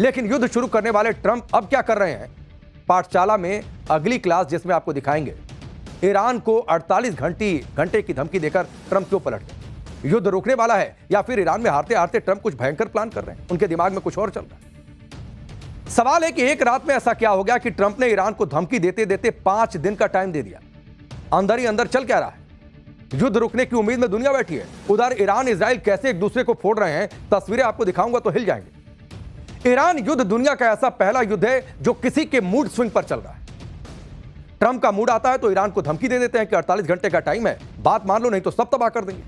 लेकिन युद्ध शुरू करने वाले ट्रंप अब क्या कर रहे हैं? पाठशाला में अगली क्लास जिसमें आपको दिखाएंगे ईरान को 48 घंटे की धमकी देकर ट्रंप क्यों पलट गए। युद्ध रोकने वाला है या फिर ईरान में हारते हारते ट्रंप कुछ भयंकर प्लान कर रहे हैं, उनके दिमाग में कुछ और चल रहा है। सवाल है कि एक रात में ऐसा क्या हो गया कि ट्रंप ने ईरान को धमकी देते देते 5 दिन का टाइम दे दिया। अंदर ही अंदर चल क्या रहा है? युद्ध रुकने की उम्मीद में दुनिया बैठी है। उधर ईरान इजराइल कैसे एक दूसरे को फोड़ रहे हैं, तस्वीरें आपको दिखाऊंगा तो हिल जाएंगे। ईरान युद्ध दुनिया का ऐसा पहला युद्ध है जो किसी के मूड स्विंग पर चल रहा है। ट्रंप का मूड आता है तो ईरान को धमकी दे देते हैं कि 48 घंटे का टाइम है, बात मान लो नहीं तो सब तबाह कर देंगे।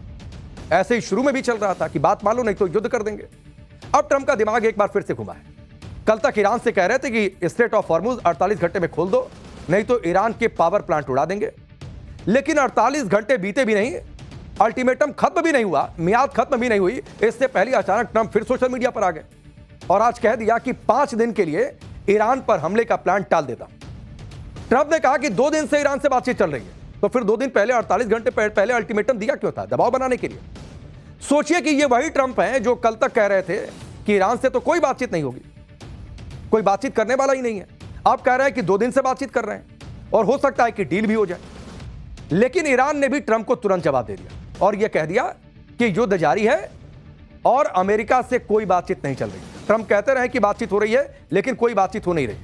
ऐसे ही शुरू में भी चल रहा था कि बात मान लो नहीं तो युद्ध कर देंगे। अब ट्रंप का दिमाग एक बार फिर से घुमा है। कल तक ईरान से कह रहे थे कि स्ट्रेट ऑफ हॉर्मुज 48 घंटे में खोल दो, नहीं तो ईरान के पावर प्लांट उड़ा देंगे। लेकिन 48 घंटे बीते भी नहीं, अल्टीमेटम खत्म भी नहीं हुआ, मियाद खत्म भी नहीं हुई, इससे पहले अचानक ट्रंप फिर सोशल मीडिया पर आ गए और आज कह दिया कि 5 दिन के लिए ईरान पर हमले का प्लान टाल देता। ट्रंप ने कहा कि 2 दिन से ईरान से बातचीत चल रही है, तो फिर 2 दिन पहले 48 घंटे पहले अल्टीमेटम दिया क्यों था? दबाव बनाने के लिए। सोचिए कि ये वही ट्रंप हैं जो कल तक कह रहे थे कि ईरान से तो कोई बातचीत नहीं होगी, कोई बातचीत करने वाला ही नहीं है। अब कह रहे हैं कि 2 दिन से बातचीत कर रहे हैं और हो सकता है कि डील भी हो जाए। लेकिन ईरान ने भी ट्रंप को तुरंत जवाब दे दिया और यह कह दिया कि युद्ध जारी है और अमेरिका से कोई बातचीत नहीं चल रही। ट्रंप कहते रहे कि बातचीत हो रही है, लेकिन कोई बातचीत हो नहीं रही।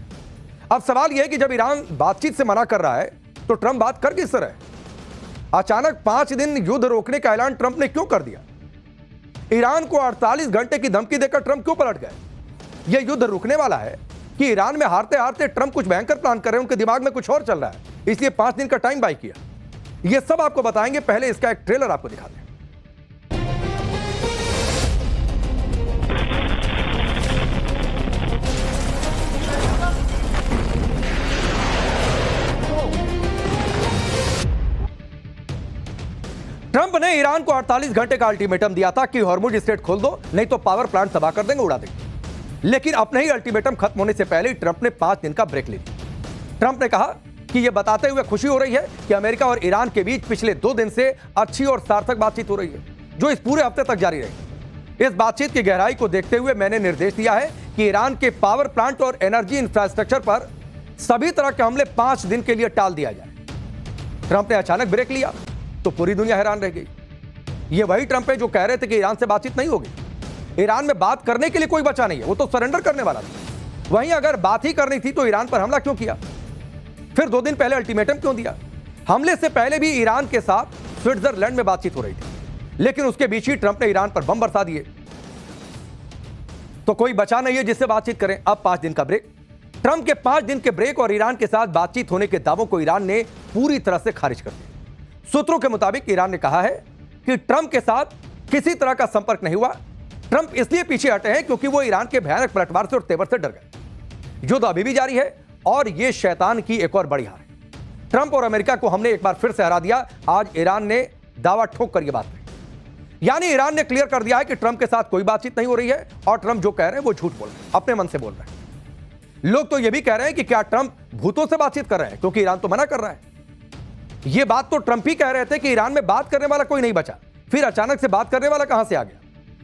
अब सवाल यह है कि जब ईरान बातचीत से मना कर रहा है तो ट्रंप बात कर किस तरह? अचानक 5 दिन युद्ध रोकने का ऐलान ट्रंप ने क्यों कर दिया? ईरान को 48 घंटे की धमकी देकर ट्रंप क्यों पलट गए? यह युद्ध रुकने वाला है कि ईरान में हारते हारते ट्रंप कुछ भयंकर प्लान कर रहे हैं, उनके दिमाग में कुछ और चल रहा है, इसलिए 5 दिन का टाइम बाय किया। यह सब आपको बताएंगे, पहले इसका एक ट्रेलर आपको दिखाते हैं। ट्रंप ने ईरान को 48 घंटे का अल्टीमेटम दिया था कि हॉर्मुज स्ट्रेट खोल दो, नहीं तो पावर प्लांट तबाह कर देंगे, उड़ा देंगे। लेकिन अपने ही अल्टीमेटम खत्म होने से पहले ही ट्रंप ने 5 दिन का ब्रेक ले लिया। ट्रंप ने कहा कि यह बताते हुए खुशी हो रही है कि अमेरिका और ईरान के बीच पिछले 2 दिन से अच्छी और सार्थक बातचीत हो रही है, जो इस पूरे हफ्ते तक जारी रहेगी। इस बातचीत की गहराई को देखते हुए मैंने निर्देश दिया है कि ईरान के पावर प्लांट और एनर्जी इंफ्रास्ट्रक्चर पर सभी तरह के हमले 5 दिन के लिए टाल दिया जाए। ट्रंप ने अचानक ब्रेक लिया तो पूरी दुनिया हैरान रह गई। यह वही ट्रंप है जो कह रहे थे कि ईरान से बातचीत नहीं होगी। ईरान में बात करने के लिए कोई बचा नहीं है, वो तो सरेंडर करने वाला था। वहीं अगर बात ही करनी थी तो ईरान पर हमला क्यों किया? फिर 2 दिन पहले अल्टीमेटम क्यों दिया? हमले से पहले भी ईरान के साथ स्विट्जरलैंड में बातचीत हो रही थी, लेकिन उसके बीच ही ट्रंप ने ईरान पर बम बरसा दिए। तो कोई बचा नहीं है जिससे बातचीत करें। अब 5 दिन का ब्रेक, ट्रंप के 5 दिन के ब्रेक और ईरान के साथ बातचीत होने के दावों को ईरान ने पूरी तरह से खारिज कर दिया। सूत्रों के मुताबिक ईरान ने कहा है कि ट्रंप के साथ किसी तरह का संपर्क नहीं हुआ। ट्रंप इसलिए पीछे हटे हैं क्योंकि वो ईरान के भयानक पलटवार से और तेवर से डर गए। युद्ध अभी भी जारी है और यह शैतान की एक और बड़ी हार है। ट्रंप और अमेरिका को हमने एक बार फिर से हरा दिया। आज ईरान ने दावा ठोक कर यह बात कही, यानी ईरान ने क्लियर कर दिया है कि ट्रंप के साथ कोई बातचीत नहीं हो रही है और ट्रंप जो कह रहे हैं वो झूठ बोल रहे हैं, अपने मन से बोल रहे हैं। लोग तो यह भी कह रहे हैं कि क्या ट्रंप भूतों से बातचीत कर रहे हैं, क्योंकि ईरान तो मना कर रहा है। यह बात तो ट्रंप ही कह रहे थे कि ईरान में बात करने वाला कोई नहीं बचा, फिर अचानक से बात करने वाला कहां से आ गया?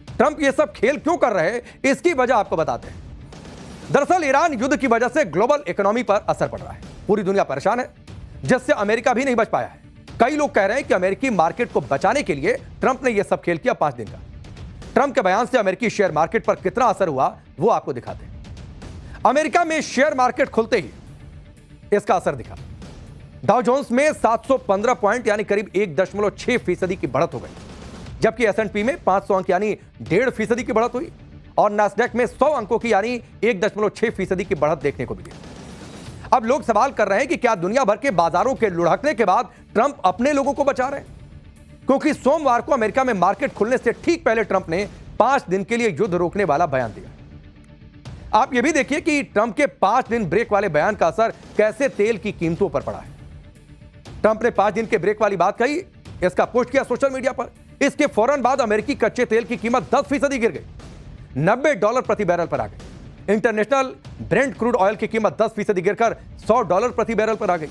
ट्रंप ये सब खेल क्यों कर रहे हैं, इसकी वजह आपको बताते हैं। दरअसल ईरान युद्ध की वजह से ग्लोबल इकोनॉमी पर असर पड़ रहा है। पूरी दुनिया परेशान है, जिससे अमेरिका भी नहीं बच पाया है। कई लोग कह रहे हैं कि अमेरिकी मार्केट को बचाने के लिए ट्रंप ने यह सब खेल किया 5 दिन का। ट्रंप के बयान से अमेरिकी शेयर मार्केट पर कितना असर हुआ वो आपको दिखाते हैं। अमेरिका में शेयर मार्केट खुलते ही इसका असर दिखा। डाउ जोन्स में 715 पॉइंट यानी करीब 1.6% की बढ़त हो गई, जबकि S&P में 500 अंक यानी 1.5% की बढ़त हुई और नास्डैक में 100 अंकों की यानी 1.6% की बढ़त देखने को मिली। अब लोग सवाल कर रहे हैं कि क्या दुनिया भर के बाजारों के लुढ़कने के बाद ट्रंप अपने लोगों को बचा रहे हैं? क्योंकि सोमवार को अमेरिका में मार्केट खुलने से ठीक पहले ट्रंप ने 5 दिन के लिए युद्ध रोकने वाला बयान दिया। आप यह भी देखिए कि ट्रंप के 5 दिन ब्रेक वाले बयान का असर कैसे तेल की कीमतों पर पड़ा है। ट्रंप ने 5 दिन के ब्रेक वाली बात कही, इसका पोस्ट किया सोशल मीडिया पर। इसके फौरन बाद अमेरिकी कच्चे तेल की कीमत 10% गिर गई, $90 प्रति बैरल पर आ गई। इंटरनेशनल ब्रेंट क्रूड ऑयल की कीमत 10% गिरकर $100 प्रति बैरल पर आ गई।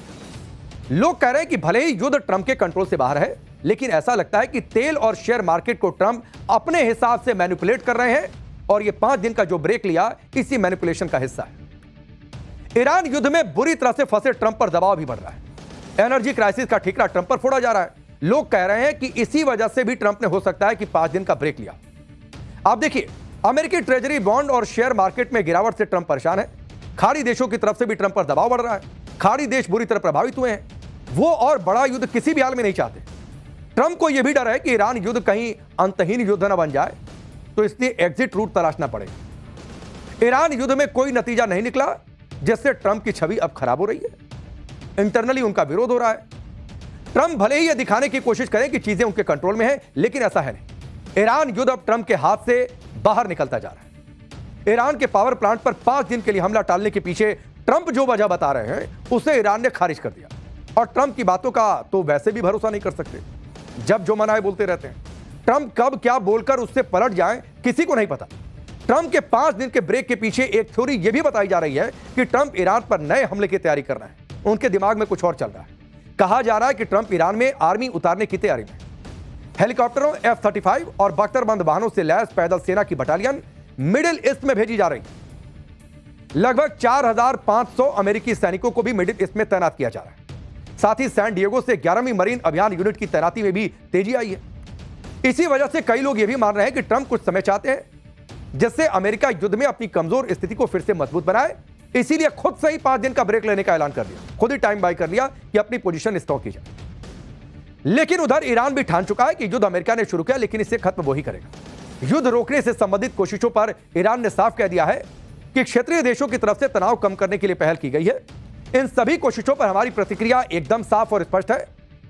लोग कह रहे हैं कि भले ही युद्ध ट्रंप के कंट्रोल से बाहर है, लेकिन ऐसा लगता है कि तेल और शेयर मार्केट को ट्रंप अपने हिसाब से मैनिपुलेट कर रहे हैं और ये 5 दिन का जो ब्रेक लिया इसी मैनिपुलेशन का हिस्सा है। ईरान युद्ध में बुरी तरह से फंसे ट्रंप पर दबाव भी बढ़ रहा है। एनर्जी क्राइसिस का ठिकरा ट्रंप पर फोड़ा जा रहा है। लोग कह रहे हैं कि इसी वजह से भी ट्रंप ने हो सकता है कि 5 दिन का ब्रेक लिया। आप देखिए, अमेरिकी ट्रेजरी बॉन्ड और शेयर मार्केट में गिरावट से ट्रंप परेशान है। खाड़ी देशों की तरफ से भी ट्रंप पर दबाव बढ़ रहा है। खाड़ी देश बुरी तरह प्रभावित हुए हैं। वो और बड़ा युद्ध किसी भी हाल में नहीं चाहते। ट्रंप को यह भी डर है कि ईरान युद्ध कहीं अंतहीन युद्ध न बन जाए, तो इसलिए एग्जिट रूट तलाशना पड़ेगा। ईरान युद्ध में कोई नतीजा नहीं निकला, जिससे ट्रंप की छवि अब खराब हो रही है। इंटरनली उनका विरोध हो रहा है। ट्रंप भले ही यह दिखाने की कोशिश करें कि चीजें उनके कंट्रोल में है, लेकिन ऐसा है नहीं। ईरान युद्ध अब ट्रंप के हाथ से बाहर निकलता जा रहा है। ईरान के पावर प्लांट पर 5 दिन के लिए हमला टालने के पीछे ट्रंप जो वजह बता रहे हैं उसे ईरान ने खारिज कर दिया। और ट्रंप की बातों का तो वैसे भी भरोसा नहीं कर सकते। जब जो मनाए बोलते रहते हैं। ट्रंप कब क्या बोलकर उससे पलट जाए किसी को नहीं पता। ट्रंप के 5 दिन के ब्रेक के पीछे एक थ्योरी यह भी बताई जा रही है कि ट्रंप ईरान पर नए हमले की तैयारी कर रहे हैं। उनके दिमाग में कुछ और चल रहा है। कहा जा रहा है कि ट्रंप ईरान में आर्मी उतारने की तैयारी में हेलीकॉप्टरों, F-35 और बख्तरबंद वाहनों से लैस पैदल सेना की बटालियन मिडिल ईस्ट में भेजी जा रही है। लगभग 4500 अमेरिकी सैनिकों को भी मिडिल ईस्ट में तैनात किया जा रहा है। साथ ही सैन डिएगो से 11वीं मरीन अभियान यूनिट की तैनाती में भी तेजी आई है। इसी वजह से कई लोग यह भी मान रहे हैं कि ट्रंप कुछ समय चाहते हैं, जिससे अमेरिका युद्ध में अपनी कमजोर स्थिति को फिर से मजबूत बनाए। इसीलिए खुद से ही 5 दिन का ब्रेक लेने का ऐलान कर दिया। खुद ही टाइम बाय कर लिया कि अपनी पोजीशन स्टॉक की जाए। लेकिन उधर ईरान भी ठान चुका है कि युद्ध अमेरिका ने शुरू किया, लेकिन इसे खत्म वो ही करेगा। युद्ध रोकने से संबंधित कोशिशों पर ईरान ने साफ कह दिया है कि क्षेत्रीय देशों की तरफ से तनाव कम करने के लिए पहल की गई है। इन सभी कोशिशों पर हमारी प्रतिक्रिया एकदम साफ और स्पष्ट है।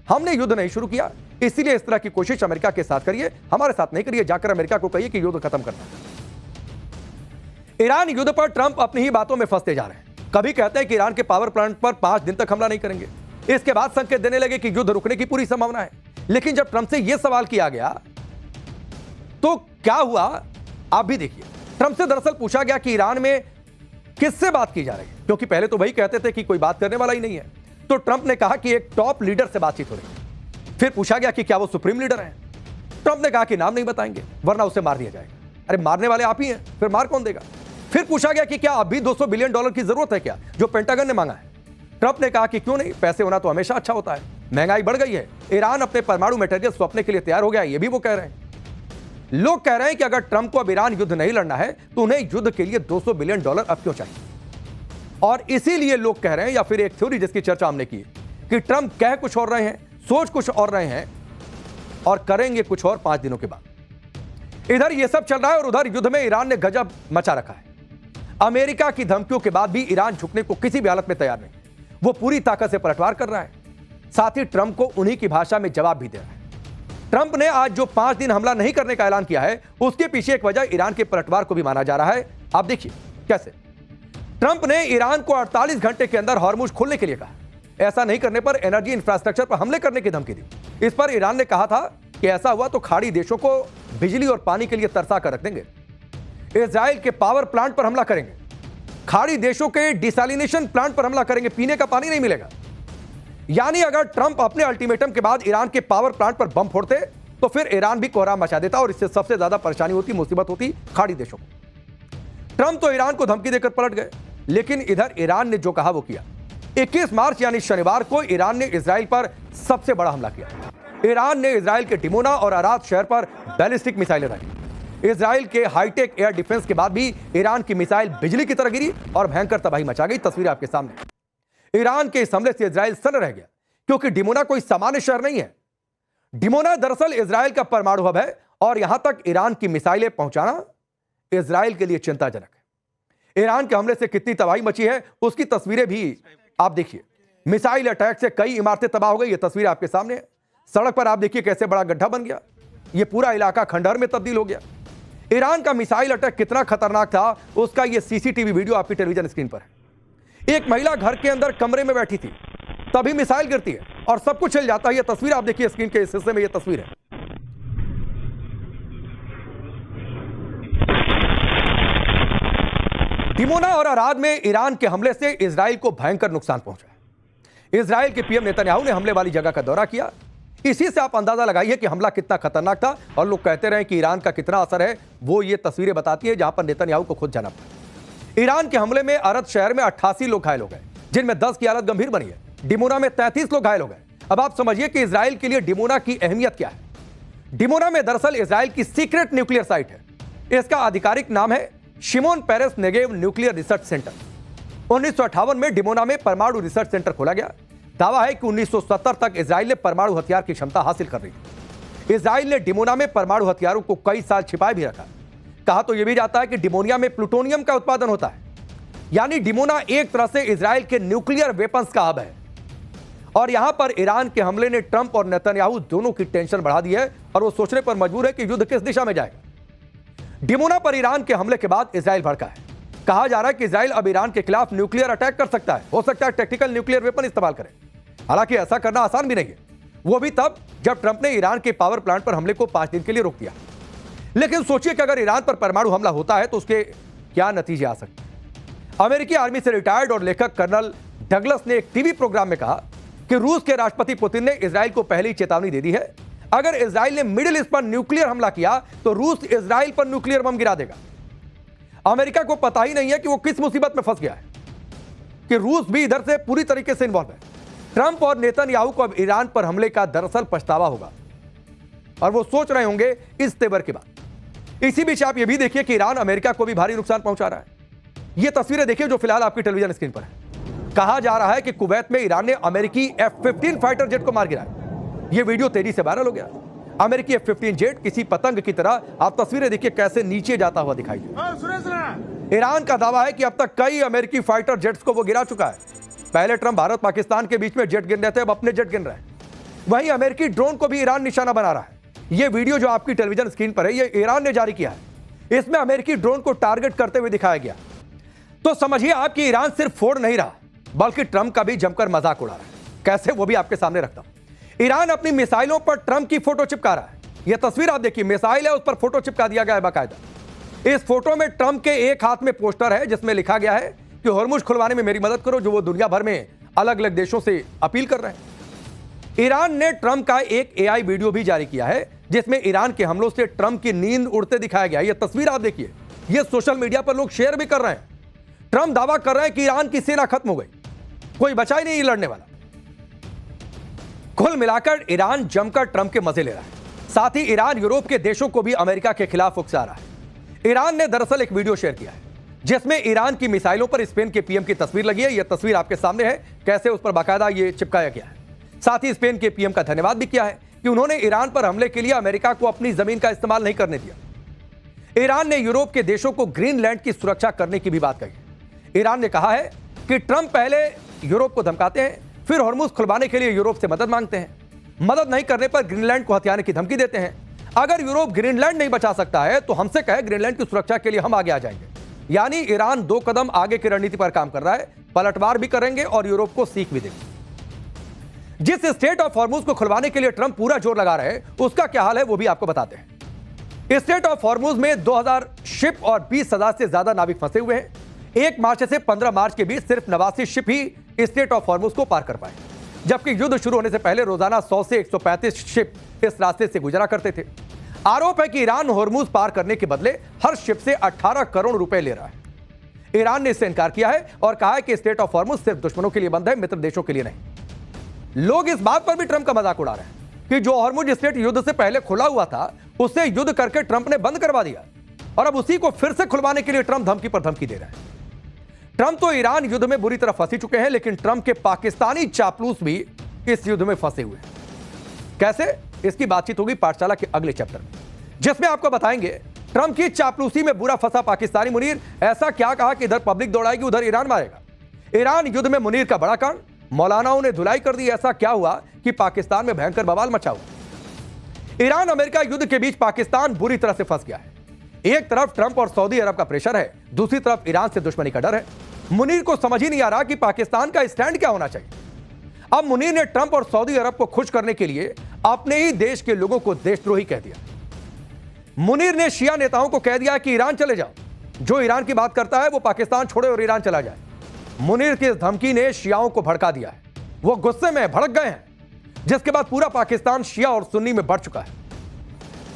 हमने युद्ध नहीं शुरू किया, इसीलिए इस तरह की कोशिश अमेरिका के साथ करिए, हमारे साथ नहीं करिए। जाकर अमेरिका को कहिए कि युद्ध खत्म करना है। ईरान युद्ध पर ट्रंप अपनी ही बातों में फंसते जा रहे हैं। कभी कहते हैं कि ईरान के पावर प्लांट पर 5 दिन तक हमला नहीं करेंगे, इसके बाद संकेत देने लगे कि युद्ध रुकने की पूरी संभावना है। लेकिन जब ट्रंप से यह सवाल किया गया तो क्या हुआ आप भी देखिए। ट्रंप से दरअसल पूछा गया कि ईरान में किससे बात की जा रही है, क्योंकि पहले तो वही कहते थे कि कोई बात करने वाला ही नहीं है। तो ट्रंप ने कहा कि एक टॉप लीडर से बातचीत हो रही है। फिर पूछा गया कि क्या वो सुप्रीम लीडर है। ट्रंप ने कहा कि नाम नहीं बताएंगे वरना उसे मार दिया जाएगा। अरे मारने वाले आप ही हैं, फिर मार कौन देगा। फिर पूछा गया कि क्या अभी $200 बिलियन की जरूरत है क्या, जो पेंटागन ने मांगा है। ट्रंप ने कहा कि क्यों नहीं, पैसे होना तो हमेशा अच्छा होता है। महंगाई बढ़ गई है, ईरान अपने परमाणु मटेरियल स्वप्न के लिए तैयार हो गया है, ये भी वो कह रहे हैं। लोग कह रहे हैं कि अगर ट्रंप को अब ईरान युद्ध नहीं लड़ना है तो उन्हें युद्ध के लिए $200 बिलियन अब क्यों चाहिए। और इसीलिए लोग कह रहे हैं, या फिर एक थ्योरी जिसकी चर्चा हमने की, कि ट्रंप कह कुछ और रहे हैं, सोच कुछ और रहे हैं और करेंगे कुछ और 5 दिनों के बाद। इधर यह सब चल रहा है और उधर युद्ध में ईरान ने गजब मचा रखा है। अमेरिका की धमकियों के बाद भी ईरान झुकने को किसी भी हालत में तैयार नहीं। वो पूरी ताकत से पलटवार कर रहा है। साथ ही ट्रंप को उन्हीं की भाषा में जवाब भी दे रहा है। ट्रंप ने आज जो 5 दिन हमला नहीं करने का ऐलान किया है, उसके पीछे एक वजह ईरान के पलटवार को भी माना जा रहा है। आप देखिए कैसे ट्रंप ने ईरान को 48 घंटे के अंदर हॉर्मुज खोलने के लिए कहा। ऐसा नहीं करने पर एनर्जी इंफ्रास्ट्रक्चर पर हमले करने की धमकी दी। इस पर ईरान ने कहा था कि ऐसा हुआ तो खाड़ी देशों को बिजली और पानी के लिए तरसा कर रख देंगे। इजराइल के पावर प्लांट पर हमला करेंगे, खाड़ी देशों के डिसैलिनेशन प्लांट पर हमला करेंगे, पीने का पानी नहीं मिलेगा। यानी अगर ट्रंप अपने अल्टीमेटम के बाद ईरान के पावर प्लांट पर बम फोड़ते तो फिर ईरान भी कोहराम मचा देता और इससे सबसे ज्यादा परेशानी होती, मुसीबत होती खाड़ी देशों को। ट्रंप तो ईरान को धमकी देकर पलट गए, लेकिन इधर ईरान ने जो कहा वो किया। 21 मार्च यानी शनिवार को ईरान ने इजराइल पर सबसे बड़ा हमला किया। ईरान ने इजराइल के डिमोना और अराद शहर पर बैलिस्टिक मिसाइलें दागी। इजराइल के हाईटेक एयर डिफेंस के बाद भी ईरान की मिसाइल बिजली की तरह गिरी और भयंकर तबाही मचा गई। तस्वीर आपके सामने। ईरान के इस हमले से इजराइल सन्न रह गया, क्योंकि डिमोना कोई सामान्य शहर नहीं है। डिमोना दरअसल इजराइल का परमाणु हब है और यहां तक ईरान की मिसाइलें पहुंचाना इजराइल के लिए चिंताजनक है। ईरान के हमले से कितनी तबाही मची है उसकी तस्वीरें भी आप देखिए। मिसाइल अटैक से कई इमारतें तबाह हो गई, ये तस्वीर आपके सामने है। सड़क पर आप देखिए कैसे बड़ा गड्ढा बन गया, ये पूरा इलाका खंडहर में तब्दील हो गया। ईरान का मिसाइल अटैक कितना खतरनाक था उसका ये सीसीटीवी वीडियो आपकी टेलीविजन स्क्रीन पर है। एक महिला घर के अंदर कमरे में बैठी थी, तभी मिसाइल गिरती है और सब कुछ हिल जाता है। ये तस्वीर आप देखिए स्क्रीन के इस हिस्से में, ये तस्वीर है। डिमोना और अराद में ईरान के हमले से इजराइल को भयंकर नुकसान पहुंचा है। इजराइल के पीएम नेतन्याहू ने हमले वाली जगह का दौरा किया। इसी से आप अंदाजा लगाइए कि हमला कितना खतरनाक था। और लोग कहते रहे कि ईरान का कितना असर है, वो ये तस्वीरें बताती है जहां पर नेतन्याहू को खुद जाना पड़ा। ईरान के हमले में अरद शहर में 88 लोग घायल हो गए, जिनमें 10 की हालत गंभीर बनी है। डिमोना में 33 लोग घायल हो गए। अब आप समझिए कि इजराइल के लिए डिमोना की अहमियत क्या है। डिमोना में दरअसल इजराइल की सीक्रेट न्यूक्लियर साइट है। इसका आधिकारिक नाम है Shimon Peres Negev nuclear research centre. 1958 में डिमोना में परमाणु रिसर्च सेंटर खोला गया। दावा है कि 1970 तक इजराइल ने परमाणु हथियार की क्षमता हासिल कर ली थी। इजराइल ने डिमोना में परमाणु हथियारों को कई साल छिपाए भी रखा। कहा तो यह भी जाता है कि डिमोनिया में प्लूटोनियम का उत्पादन होता है, यानी डिमोना एक तरह से इजराइल के न्यूक्लियर वेपन्स का हब है। और यहां पर ईरान के हमले ने ट्रंप और नेतन्याहू दोनों की टेंशन बढ़ा दी है और वो सोचने पर मजबूर है कि युद्ध किस दिशा में जाएगा। डिमोना पर ईरान के हमले के बाद इजराइल भड़का है। कहा जा रहा है कि इजराइल अब ईरान के खिलाफ न्यूक्लियर अटैक कर सकता है, हो सकता है टैक्टिकल न्यूक्लियर वेपन इस्तेमाल करे। हालांकि ऐसा करना आसान भी नहीं है, वो भी तब जब ट्रंप ने ईरान के पावर प्लांट पर हमले को 5 दिन के लिए रोक दिया। लेकिन सोचिए कि अगर ईरान पर परमाणु हमला होता है तो उसके क्या नतीजे आ सकते हैं। अमेरिकी आर्मी से रिटायर्ड और लेखक कर्नल डगलस ने एक टीवी प्रोग्राम में कहा कि रूस के राष्ट्रपति पुतिन ने इजराइल को पहले ही चेतावनी दे दी है, अगर इजराइल ने मिडिल ईस्ट पर न्यूक्लियर हमला किया तो रूस इजराइल पर न्यूक्लियर बम गिरा देगा। अमेरिका को पता ही नहीं है कि वो किस मुसीबत में फंस गया है कि रूस भी इधर से पूरी तरीके से इन्वॉल्व है। ट्रंप और नेतन्याहू को अब ईरान पर हमले का दरअसल पछतावा होगा और वो सोच रहे होंगे इस तेवर के बाद। इसी बीच आप ये भी देखिए कि ईरान अमेरिका को भी भारी नुकसान पहुंचा रहा है। ये तस्वीरें देखिए जो फिलहाल आपकी टेलीविजन स्क्रीन पर है। कहा जा रहा है कि कुवैत में ईरान ने अमेरिकी F-15 फाइटर जेट को मार गिराया। यह वीडियो तेजी से वायरल हो गया। अमेरिकी F-15 जेट किसी पतंग की तरह, आप तस्वीरें देखिए कैसे नीचे जाता हुआ दिखाई दे। ईरान का दावा है कि अब तक कई अमेरिकी फाइटर जेट्स को वो गिरा चुका है। पहले ट्रंप भारत पाकिस्तान के बीच में जेट गिन रहे थे, अब अपने जेट गिन रहे हैं। वहीं अमेरिकी ड्रोन को भी ईरान निशाना बना रहा है। यह वीडियो जो आपकी टेलीविजन स्क्रीन पर है, यह ईरान ने जारी किया है। इसमें अमेरिकी ड्रोन को टारगेट करते हुए दिखाया गया। तो समझिए आप कि ईरान सिर्फ फोड़ नहीं रहा, बल्कि ट्रंप का भी जमकर मजाक उड़ा रहा है। कैसे, वो भी आपके सामने रखता हूं। ईरान अपनी मिसाइलों पर ट्रंप की फोटो चिपका रहा है। यह तस्वीर आप देखिए, मिसाइल है, उस पर फोटो चिपका दिया गया है बाकायदा। इस फोटो में ट्रंप के एक हाथ में पोस्टर है जिसमें लिखा गया है कि होर्मुज खुलवाने में मेरी मदद करो, जो वो दुनिया भर में अलग अलग देशों से अपील कर रहे हैं। ईरान ने ट्रंप का एक AI वीडियो भी जारी किया है जिसमें ईरान के हमलों से ट्रंप की नींद उड़ते दिखाया गया। यह तस्वीर आप देखिए, यह सोशल मीडिया पर लोग शेयर भी कर रहे हैं। ट्रंप दावा कर रहे हैं कि ईरान की सेना खत्म हो गई, कोई बचा ही नहीं लड़ने वाला। कुल मिलाकर ईरान जमकर ट्रंप के मजे ले रहा है। साथ ही ईरान यूरोप के देशों को भी अमेरिका के खिलाफ उकसा रहा है। ईरान ने दरअसल एक वीडियो शेयर किया है जिसमें ईरान की मिसाइलों पर स्पेन के PM की तस्वीर लगी है। यह तस्वीर आपके सामने है, कैसे उस पर बाकायदा ये चिपकाया गया है। साथ ही स्पेन के PM का धन्यवाद भी किया है कि उन्होंने ईरान पर हमले के लिए अमेरिका को अपनी जमीन का इस्तेमाल नहीं करने दिया। ईरान ने यूरोप के देशों को ग्रीनलैंड की सुरक्षा करने की भी बात कही। ईरान ने कहा है कि ट्रंप पहले यूरोप को धमकाते हैं, फिर होर्मुज खुलवाने के लिए यूरोप से मदद मांगते हैं। मदद नहीं करने पर ग्रीनलैंड को हथियाने की धमकी देते हैं। अगर यूरोप ग्रीनलैंड नहीं बचा सकता है तो हमसे कहे, ग्रीनलैंड की सुरक्षा के लिए हम आगे आ जाएंगे। यानी ईरान 2 कदम आगे की रणनीति पर काम कर रहा है। पलटवार भी करेंगे और यूरोप को सीख भी देंगे। जिस स्टेट ऑफ हॉर्मुज को खुलवाने के लिए ट्रंप पूरा जोर लगा रहे हैं, उसका क्या हाल है वो भी आपको बताते हैं। स्टेट ऑफ हॉर्मुज में 2000 शिप और 20,000 से ज्यादा नाविक फंसे हुए हैं। 1 मार्च से 15 मार्च के बीच सिर्फ 89 ship he state of Hormuz को पार कर पाए, जबकि युद्ध शुरू होने से पहले रोजाना 100 से 135 शिप इस रास्ते से गुजरा करते थे। आरोप है कि ईरान होर्मुज पार करने के बदले हर शिप से 18 करोड़ रुपए ले रहा है। ईरान ने इससे इनकार किया है और कहा है कि स्टेट ऑफ हॉर्मुज सिर्फ दुश्मनों के लिए बंद है, मित्र देशों के लिए नहीं। लोग इस बात पर भी ट्रंप का मजाक उड़ा रहे हैं कि जो हॉर्मुज स्टेट युद्ध से पहले खुला हुआ था उससे युद्ध करके ट्रंप ने बंद करवा दिया और अब उसी को फिर से खुलवाने के लिए ट्रंप धमकी पर धमकी दे रहा है। ट्रंप तो ईरान युद्ध में बुरी तरह फंसी चुके हैं, लेकिन ट्रंप के पाकिस्तानी चापलूस भी इस युद्ध में फंसे हुए हैं। कैसे, इसकी बातचीत होगी पाठशाला के अगले चैप्टर में, जिसमें आपको बताएंगे ट्रंप की चापलूसी में बुरा फंसा पाकिस्तानी मुनीर ऐसा क्या कहा कि इधर पब्लिक दौड़ाएगी उधर ईरान मारेगा। ईरान युद्ध में मुनीर का बड़ा कांड, मौलानाओं ने धुलाई कर दी, ऐसा क्या हुआ कि पाकिस्तान में भयंकर बवाल मचा हुआ। ईरान अमेरिका युद्ध के बीच पाकिस्तान बुरी तरह से फंस गया है। एक तरफ ट्रंप और सऊदी अरब का प्रेशर है, दूसरी तरफ ईरान से दुश्मनी का डर है। मुनीर को समझ ही नहीं आ रहा कि पाकिस्तान का स्टैंड क्या होना चाहिए। अब मुनीर ने ट्रंप और सऊदी अरब को खुश करने के लिए अपने ही देश के लोगों को देशद्रोही कह दिया। मुनीर ने शिया नेताओं को कह दिया कि ईरान चले जाओ, जो ईरान की बात करता है वो पाकिस्तान छोड़े और ईरान चला जाए। मुनीर की इस धमकी ने शियाओं को भड़का दिया है, वो गुस्से में भड़क गए हैं। जिसके बाद पूरा पाकिस्तान शिया और सुन्नी में बढ़ चुका है।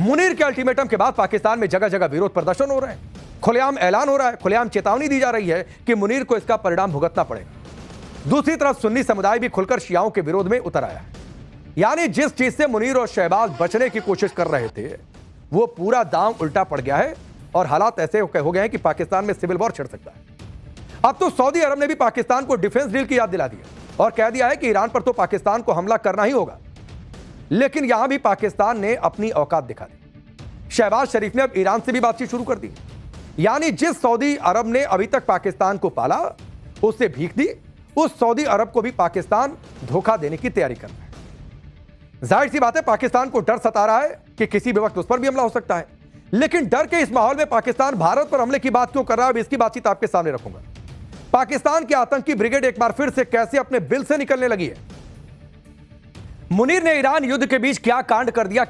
मुनीर के अल्टीमेटम के बाद पाकिस्तान में जगह जगह विरोध प्रदर्शन हो रहे हैं, खुलेआम ऐलान हो रहा है, खुलेआम चेतावनी दी जा रही है कि मुनीर को इसका परिणाम भुगतना पड़ेगा। दूसरी तरफ सुन्नी समुदाय भी खुलकर शियाओं के विरोध में उतर आया है। यानी जिस चीज से मुनीर और शहबाज बचने की कोशिश कर रहे थे वो पूरा दांव उल्टा पड़ गया है और हालात ऐसे हो गए हैं कि पाकिस्तान में सिविल वॉर छिड़ सकता है। अब तो सऊदी अरब ने भी पाकिस्तान को डिफेंस डील की याद दिला दी है और कह दिया है कि ईरान पर तो पाकिस्तान को हमला करना ही होगा। लेकिन यहां भी पाकिस्तान ने अपनी औकात दिखा दी। शहबाज शरीफ ने अब ईरान से भी बातचीत शुरू कर दी। यानी जिस सऊदी अरब ने अभी तक पाकिस्तान को पाला, उससे भीख दी, उस सऊदी अरब को भी पाकिस्तान धोखा देने की तैयारी कर रहा है। जाहिर सी बात है, पाकिस्तान को डर सता रहा है कि किसी भी वक्त उस पर भी हमला हो सकता है। लेकिन डर के इस माहौल में पाकिस्तान भारत पर हमले की बात क्यों कर रहा है, अब इसकी बातचीत आपके सामने रखूंगा। पाकिस्तान की आतंकी ब्रिगेड एक बार फिर से कैसे अपने बिल से निकलने लगी है। मुनीर ने ईरान युद्ध के बीच क्या कांड कर दिया कि